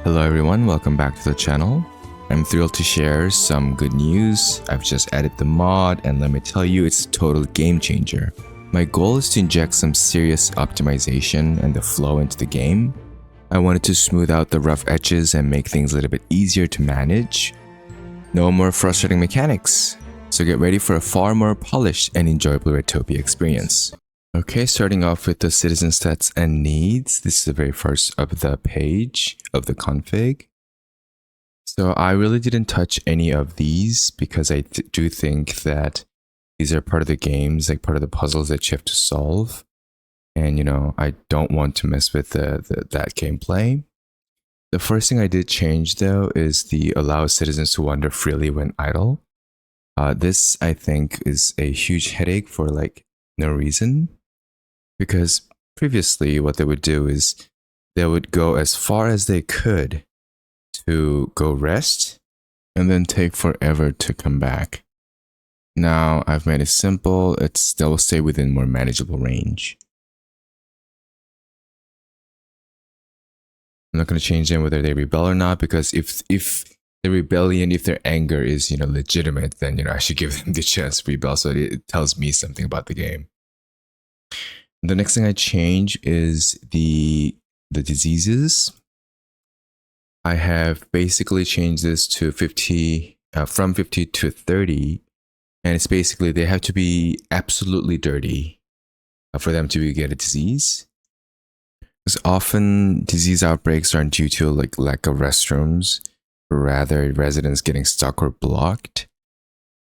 Hello everyone, welcome back to the channel. I'm thrilled to share some good news. I've just added the mod and let me tell you, it's a total game changer. My goal is to inject some serious optimization and the flow into the game. I wanted to smooth out the rough edges and make things a little bit easier to manage. No more frustrating mechanics. So get ready for a far more polished and enjoyable Ratopia experience. Okay, starting off with the citizen stats and needs. This is the very first of the page of the config. So I really didn't touch any of these because I do think that these are part of the games, like part of the puzzles that you have to solve. And I don't want to mess with that gameplay. The first thing I did change though is the allow citizens to wander freely when idle. This I think is a huge headache for no reason. Because previously what they would do is they would go as far as they could to go rest and then take forever to come back. Now I've made it simple, they'll stay within more manageable range. I'm not going to change them whether they rebel or not, because if the rebellion, if their anger is legitimate, then I should give them the chance to rebel, so it tells me something about the game. The next thing I change is the diseases. I have basically changed this to 50, from 50 to 30, and it's basically they have to be absolutely dirty for them to get a disease. Because often disease outbreaks aren't due to lack of restrooms, but rather residents getting stuck or blocked.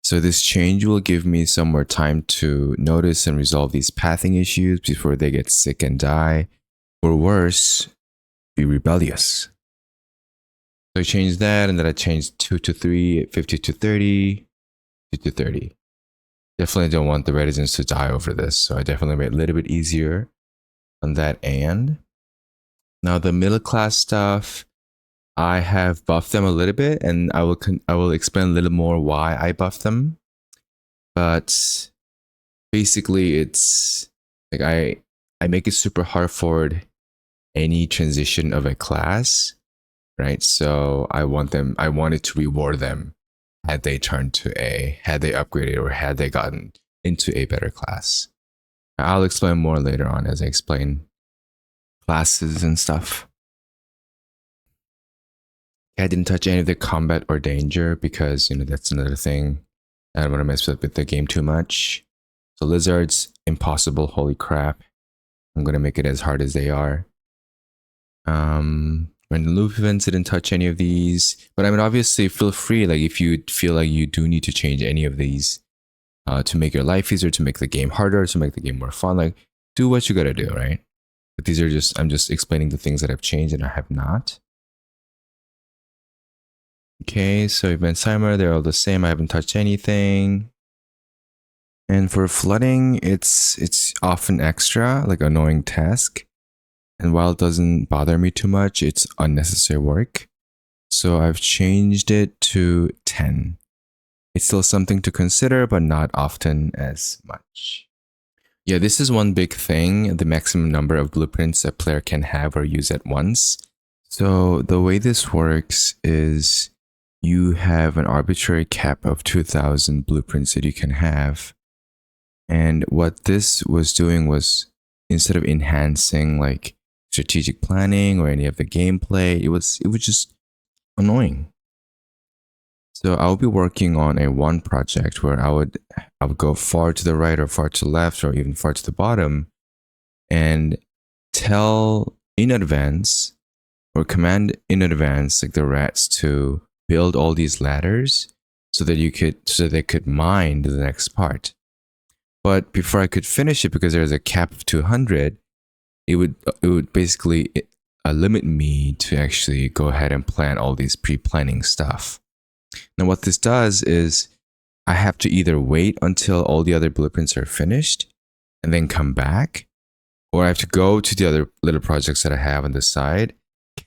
So this change will give me some more time to notice and resolve these pathing issues before they get sick and die, or worse, be rebellious. So I changed that, and then I changed 2 to 3, 50 to 30, 2 to 30. Definitely don't want the residents to die over this, so I definitely made it a little bit easier on that end. Now the middle class stuff, I have buffed them a little bit, and I will explain a little more why I buffed them. But basically, it's like I make it super hard for any transition of a class, right? So I wanted to reward them had they turned to A, had they upgraded, or had they gotten into a better class. I'll explain more later on as I explain classes and stuff. I didn't touch any of the combat or danger because, that's another thing. I don't want to mess with the game too much. So lizards, impossible, holy crap. I'm going to make it as hard as they are. Random loop events, didn't touch any of these. But obviously feel free, if you feel like you do need to change any of these to make your life easier, to make the game harder, to make the game more fun, do what you got to do, right? But these are I'm just explaining the things that I've changed and I have not. Okay, so event timer, they're all the same. I haven't touched anything. And for flooding, it's often extra, annoying task. And while it doesn't bother me too much, it's unnecessary work. So I've changed it to 10. It's still something to consider, but not often as much. Yeah, this is one big thing, the maximum number of blueprints a player can have or use at once. So the way this works is you have an arbitrary cap of 2,000 blueprints that you can have. And what this was doing was, instead of enhancing strategic planning or any of the gameplay, it was just annoying. So I'll be working on one project where I would go far to the right or far to the left or even far to the bottom and tell in advance or command in advance the rats to build all these ladders so that they could mine the next part. But before I could finish it, because there's a cap of 200, it would basically limit me to actually go ahead and plan all these pre-planning stuff. Now what this does is I have to either wait until all the other blueprints are finished and then come back, or I have to go to the other little projects that I have on the side,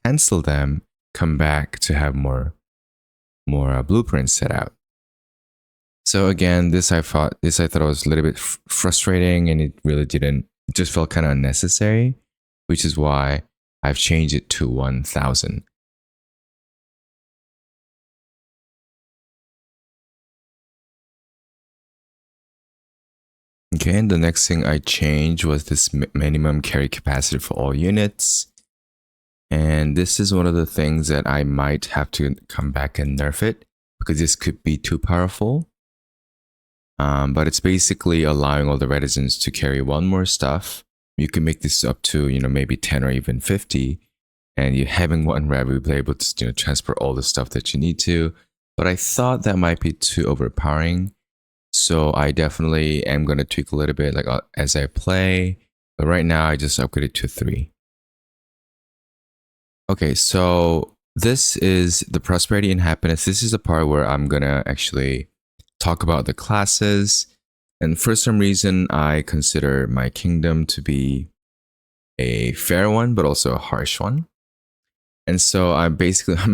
cancel them, come back to have more blueprints set out. So again, this I thought was a little bit frustrating, and it really didn't. It just felt kind of unnecessary, which is why I've changed it to 1,000. Okay, and the next thing I changed was this minimum carry capacity for all units. And this is one of the things that I might have to come back and nerf it because this could be too powerful. But it's basically allowing all the reticents to carry one more stuff. You can make this up to, maybe 10 or even 50. And you having one rep, you'll be able to, transfer all the stuff that you need to. But I thought that might be too overpowering. So I definitely am going to tweak a little bit like as I play. But right now I just upgraded to 3. Okay, so this is the prosperity and happiness. This is the part where I'm going to actually talk about the classes. And for some reason, I consider my kingdom to be a fair one, but also a harsh one. And so I'm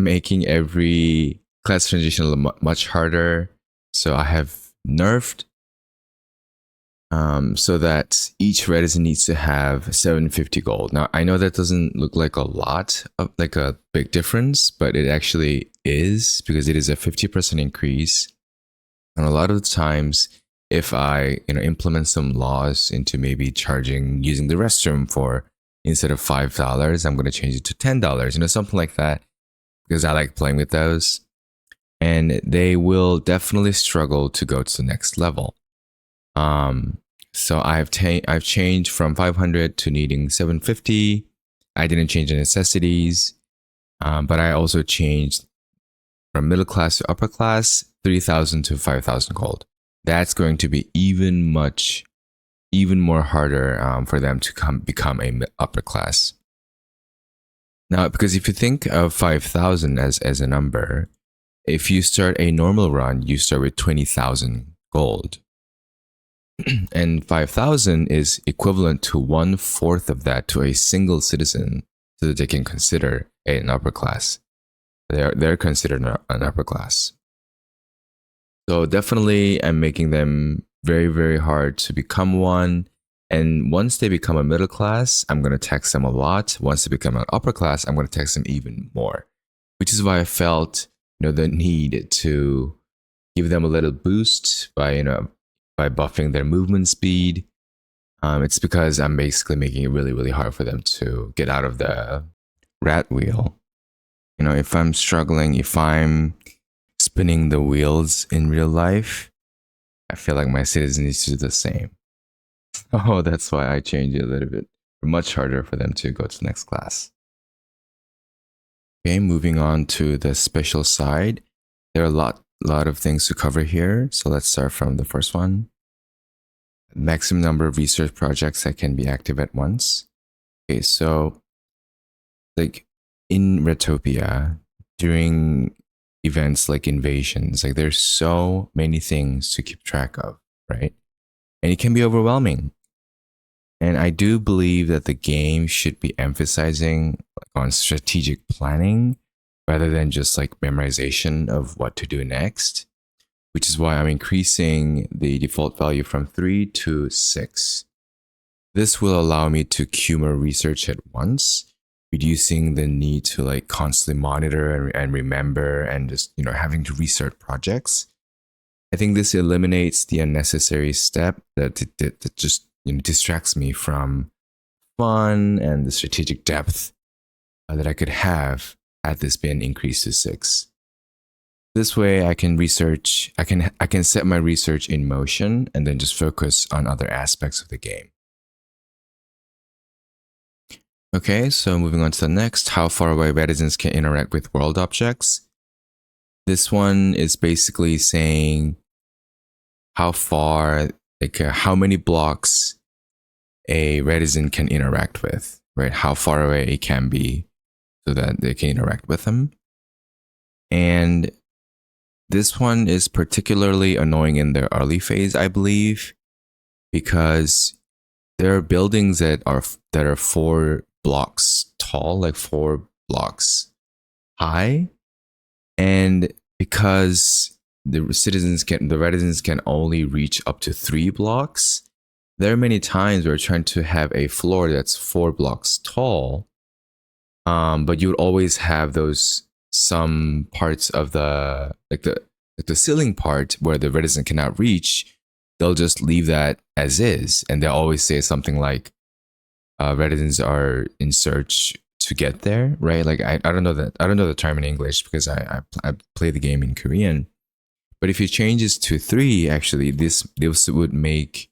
making every class transition much harder. So I have nerfed so that each reticent needs to have 750 gold. Now, I know that doesn't look like a lot of like a big difference, but it actually is because it is a 50% increase. And a lot of the times, if I implement some laws into maybe charging using the restroom for instead of $5, I'm going to change it to $10, something like that, because I like playing with those. And they will definitely struggle to go to the next level. So I've changed from 500 to needing 750. I didn't change the necessities, but I also changed from middle class to upper class, 3,000 to 5,000 gold. That's going to be even more harder for them to become a upper class. Now, because if you think of 5,000 as a number, if you start a normal run, you start with 20,000 gold. And 5,000 is equivalent to 1/4 of that to a single citizen so that they can consider an upper class. They're considered an upper class. So definitely I'm making them very, very hard to become one. And once they become a middle class, I'm going to tax them a lot. Once they become an upper class, I'm going to tax them even more, which is why I felt the need to give them a little boost by buffing their movement speed. It's because I'm basically making it really, really hard for them to get out of the rat wheel. If I'm struggling, if I'm spinning the wheels in real life, I feel like my citizens need to do the same. Oh, that's why I changed it a little bit. Much harder for them to go to the next class. Okay, moving on to the special side. There are a lot of things to cover here. So let's start from the first one. Maximum number of research projects that can be active at once. Okay, so like in Ratopia, during events like invasions, like there's so many things to keep track of, right? And it can be overwhelming. And I do believe that the game should be emphasizing on strategic planning rather than just like memorization of what to do next, which is why I'm increasing the default value from 3 to 6. This will allow me to queue more research at once, reducing the need to like constantly monitor and remember and just, having to restart projects. I think this eliminates the unnecessary step that just distracts me from fun and the strategic depth that I could have had this been increased to 6. This way I can research, I can set my research in motion and then just focus on other aspects of the game. Okay, so moving on to the next, how far away reticents can interact with world objects. This one is basically saying how far, like how many blocks a reticent can interact with, right? How far away it can be so that they can interact with them. And this one is particularly annoying in the early phase, I believe, because there are buildings that are 4 blocks tall, like 4 blocks high, and because the residents can only reach up to 3 blocks. There are many times we're trying to have a floor that's 4 blocks tall, but you would always have some parts of the ceiling part where the resident cannot reach. they'll just leave that as is, and they'll always say something like, residents are in search to get there, right? Like I don't know that, I don't know the term in English because I play the game in Korean. But if you change this to 3, actually, this would make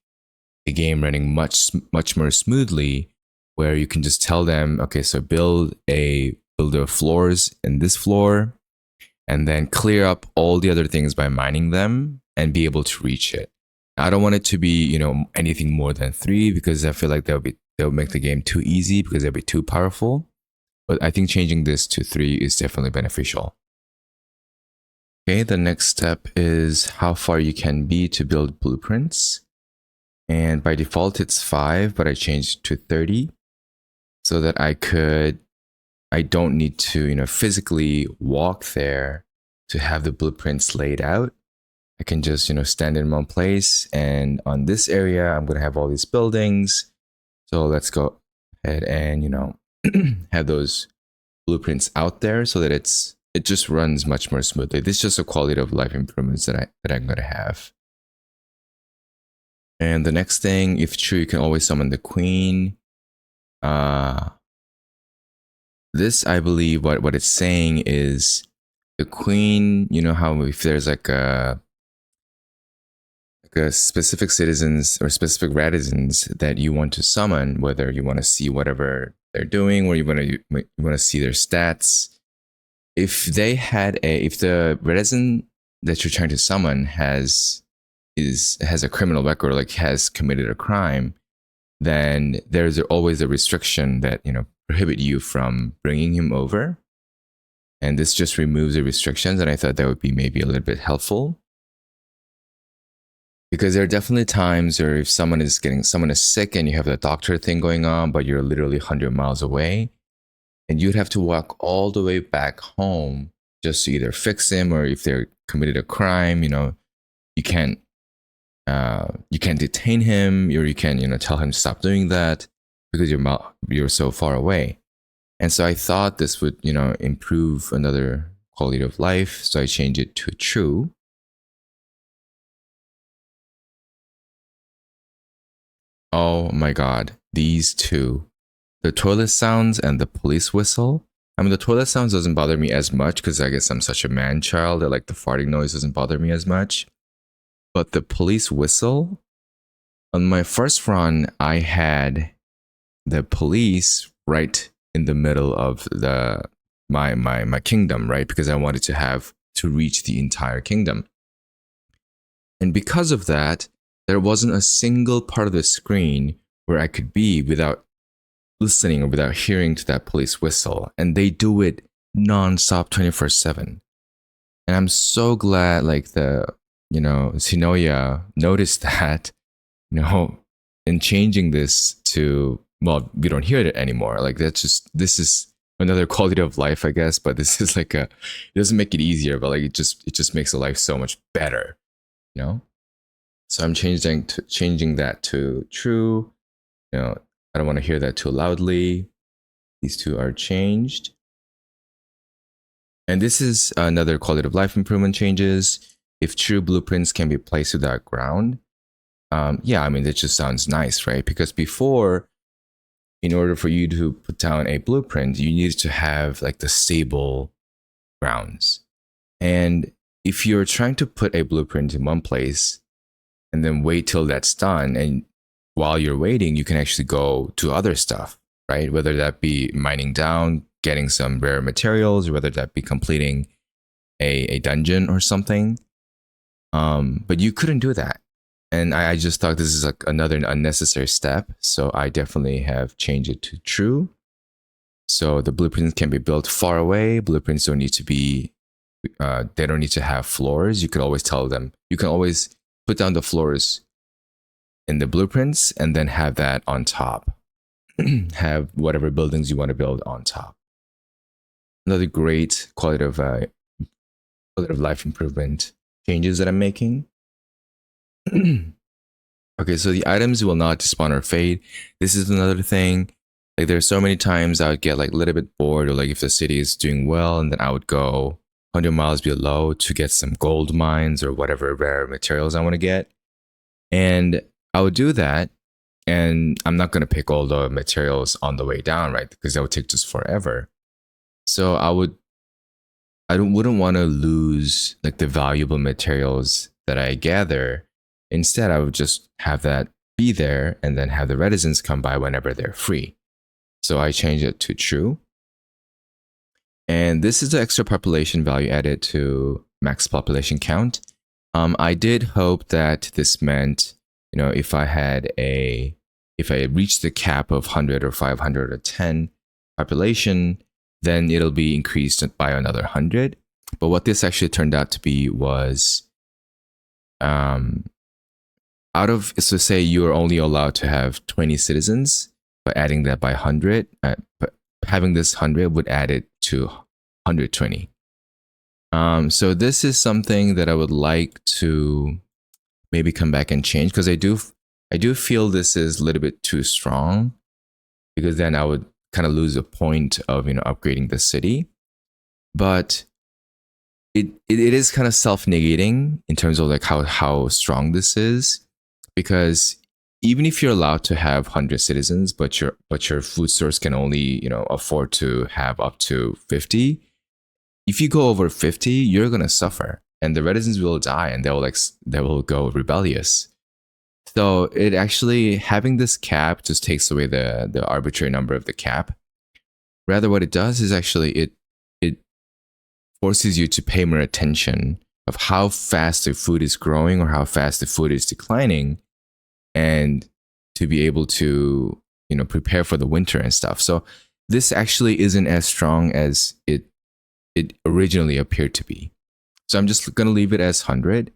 the game running much more smoothly, where you can just tell them, okay, so build the floors in this floor, and then clear up all the other things by mining them and be able to reach it. I don't want it to be, anything more than 3, because I feel like they'll make the game too easy because they'll be too powerful. But I think changing this to 3 is definitely beneficial. Okay, the next step is how far you can be to build blueprints. And by default, it's 5, but I changed to 30 so that I don't need to, physically walk there to have the blueprints laid out. I can just, stand in one place, and on this area, I'm going to have all these buildings. So let's go ahead and, have those blueprints out there so that it just runs much more smoothly. This is just a quality of life improvements that I'm going to have. And the next thing, if true, you can always summon the queen. This, I believe, what it's saying is the queen, how if there's like a specific citizens or specific residents that you want to summon, whether you want to see whatever they're doing or you want to see their stats. If the resident that you're trying to summon has a criminal record, like has committed a crime, then there's always a restriction that prohibit you from bringing him over, and this just removes the restrictions. And I thought that would be maybe a little bit helpful, because there are definitely times where if someone is sick and you have the doctor thing going on, but you're literally 100 miles away, and you'd have to walk all the way back home just to either fix him, or if they're committed a crime, you can't detain him, or you can tell him to stop doing that because you're so far away. And so I thought this would improve another quality of life, so I changed it to true. Oh my god, these two, the toilet sounds and the police whistle. I mean, the toilet sounds doesn't bother me as much because I guess I'm such a man child that like the farting noise doesn't bother me as much. But the police whistle, on my first run, I had the police right in the middle of my kingdom, right? Because I wanted to reach the entire kingdom. And because of that, there wasn't a single part of the screen where I could be without listening or without hearing to that police whistle. And they do it nonstop 24/7. And I'm so glad like Sinoya noticed that, in changing this to, well, we don't hear it anymore. Like this is another quality of life, I guess, but this is like it doesn't make it easier, but like it just makes the life so much better, So I'm changing that to true. I don't want to hear that too loudly. These two are changed. And this is another quality of life improvement changes. If true, blueprints can be placed without ground. Yeah, I mean, that just sounds nice, right? Because before, in order for you to put down a blueprint, you needed to have like the stable grounds. And if you're trying to put a blueprint in one place and then wait till that's done, and while you're waiting, you can actually go to other stuff, right? Whether that be mining down, getting some rare materials, or whether that be completing a dungeon or something. But you couldn't do that. And I just thought this is like another unnecessary step. So I definitely have changed it to true. So the blueprints can be built far away. Blueprints don't need to be, they don't need to have floors. You can always tell them, you can always put down the floors in the blueprints and then have that on top. Have whatever buildings you want to build on top. Another great quality of life improvement changes that I'm making. Okay, so the items will not despawn or fade. This is another thing. Like there's so many times I would get like a little bit bored, or like if the city is doing well, and then I would go 100 miles below to get some gold mines or whatever rare materials I want to get. And I would do that. And I'm not going to pick all the materials on the way down, right? Because that would take just forever. So wouldn't want to lose like the valuable materials that I gather. Instead, I would just have that be there and then have the reticents come by whenever they're free. So I change it to true. And this is the extra population value added to max population count. I did hope that this meant, if I reached the cap of 100 or 500 or 10 population, then it'll be increased by another 100. But what this actually turned out to be was, so say you're only allowed to have 20 citizens, but adding that by 100, but having this 100 would add it to 120. So this is something that I would like to maybe come back and change, because I do feel this is a little bit too strong, because then I would kind of lose a point of upgrading the city. But it is kind of self-negating in terms of like how strong this is, because even if you're allowed to have 100 citizens, but your food source can only afford to have up to 50. If you go over 50, you're gonna suffer, and the reticents will die, and they will go rebellious. So it actually, having this cap just takes away the arbitrary number of the cap. Rather, what it does is actually it forces you to pay more attention of how fast the food is growing or how fast the food is declining, and to be able to prepare for the winter and stuff. So this actually isn't as strong as it originally appeared to be. So I'm just gonna leave it as 100.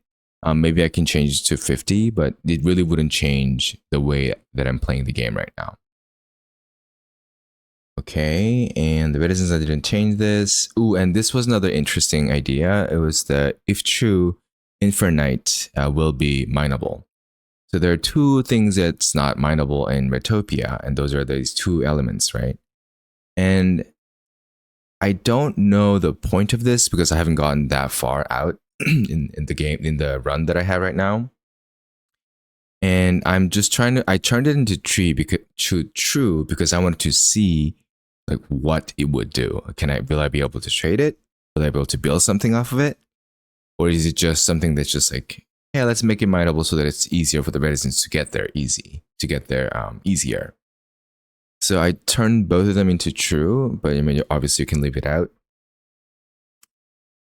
Maybe I can change it to 50, but it really wouldn't change the way that I'm playing the game right now. Okay, and the reasons I didn't change this. Ooh, and this was another interesting idea. It was that if true, Infernite will be mineable. So there are two things that's not mineable in Ratopia, and those are these two elements, right? And I don't know the point of this because I haven't gotten that far out in the game, in the run that I have right now. And I'm just I turned it into true because I wanted to see like what it would do. Will I be able to trade it? Will I be able to build something off of it? Or is it just something that's just like, yeah, let's make it mineable so that it's easier for the residents to get there easier. So I turned both of them into true, but obviously you can leave it out.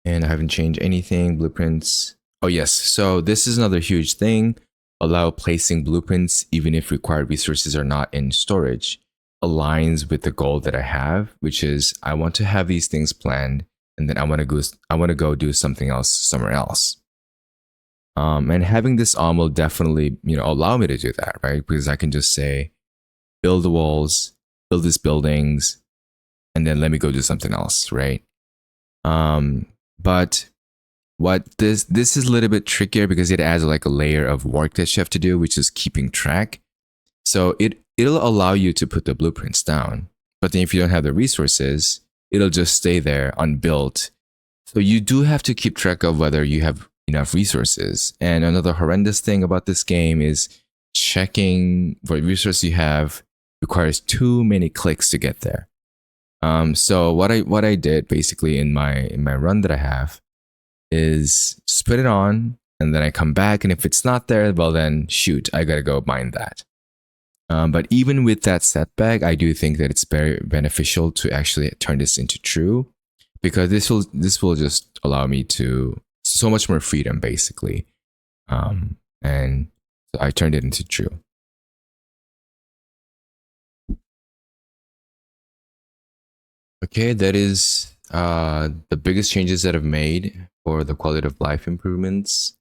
And I haven't changed anything. Blueprints. Oh yes, so this is another huge thing. Allow placing blueprints even if required resources are not in storage. Aligns with the goal that I have, which is I want to have these things planned, and then I want to go do something else somewhere else. And having this on will definitely allow me to do that, right? Because I can just say, build the walls, build these buildings, and then let me go do something else, right? But what this is a little bit trickier because it adds like a layer of work that you have to do, which is keeping track. So it'll allow you to put the blueprints down, but then if you don't have the resources, it'll just stay there unbuilt. So you do have to keep track of whether you have enough resources. And another horrendous thing about this game is checking what resources you have requires too many clicks to get there. So what I did basically in my run that I have is just put it on, and then I come back, and if it's not there, well then shoot, I gotta go mine that. But even with that setback, I do think that it's very beneficial to actually turn this into true, because this will just allow me to so much more freedom basically. And so I turned it into true. Okay, that is the biggest changes that I've made for the quality of life improvements.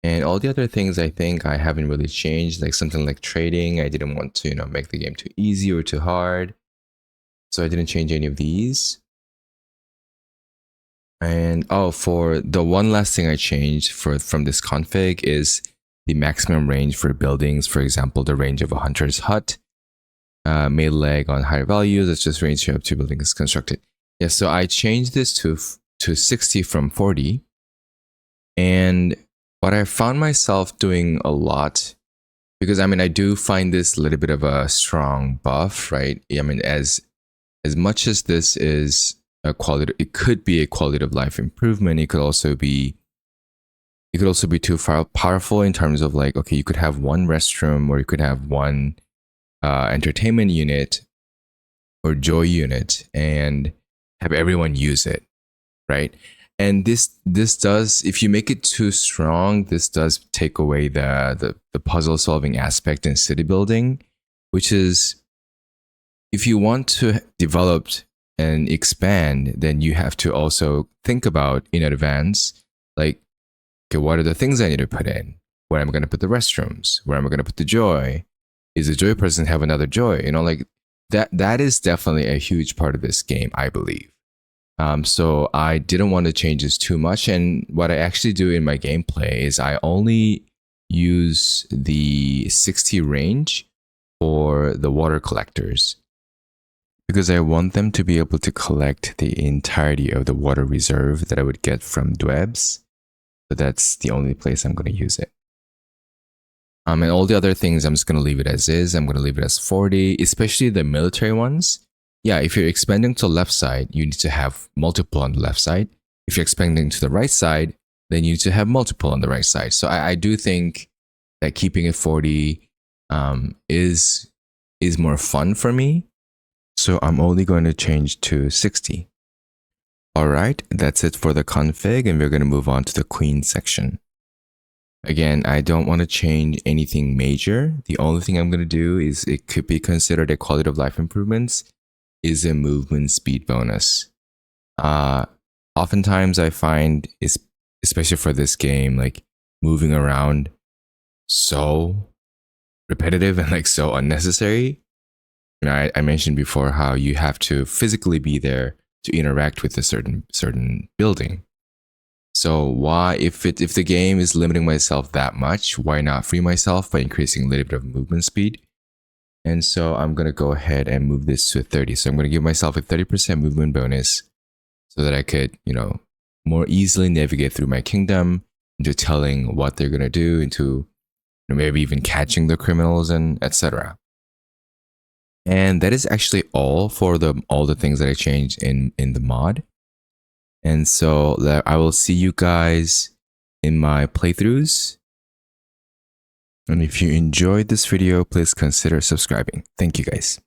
And all the other things I think I haven't really changed, like something like trading. I didn't want to, make the game too easy or too hard. So I didn't change any of these. And for the one last thing I changed from this config is the maximum range for buildings. For example, the range of a hunter's hut. May lag on higher values. It's just range up to buildings constructed. Yeah, so I changed this to 60 from 40. And what I found myself doing a lot, because I mean, I do find this a little bit of a strong buff, right? I mean, as much as this is a quality, it could be a quality of life improvement. It could also be too powerful in terms of like, okay, you could have one restroom, or you could have one entertainment unit or joy unit, and have everyone use it, right? And this does, if you make it too strong, this does take away the puzzle solving aspect in city building, which is, if you want to develop and expand, then you have to also think about in advance, like, okay, what are the things I need to put in? Where am I going to put the restrooms? Where am I going to put the joy? Is the joy person have another joy? You know, like that is definitely a huge part of this game, I believe. So I didn't want to change this too much. And what I actually do in my gameplay is I only use the 60 range for the water collectors, because I want them to be able to collect the entirety of the water reserve that I would get from Dwebs. So that's the only place I'm going to use it. And all the other things, I'm just going to leave it as is. I'm going to leave it as 40, especially the military ones. Yeah, if you're expanding to the left side, you need to have multiple on the left side. If you're expanding to the right side, then you need to have multiple on the right side. So I do think that keeping it 40 is more fun for me. So I'm only going to change to 60. All right, that's it for the config, and we're going to move on to the queen section. Again, I don't want to change anything major. The only thing I'm going to do is, it could be considered a quality of life improvements, is a movement speed bonus. Oftentimes I find, especially for this game, like moving around so repetitive and like so unnecessary. You know, I mentioned before how you have to physically be there to interact with a certain building. So why, if the game is limiting myself that much, why not free myself by increasing a little bit of movement speed? And so I'm going to go ahead and move this to 30. So I'm going to give myself a 30% movement bonus so that I could, you know, more easily navigate through my kingdom, into telling what they're going to do, into, you know, maybe even catching the criminals and etc. And that is actually all for all the things that I changed in the mod. And so I will see you guys in my playthroughs. And if you enjoyed this video, please consider subscribing. Thank you guys.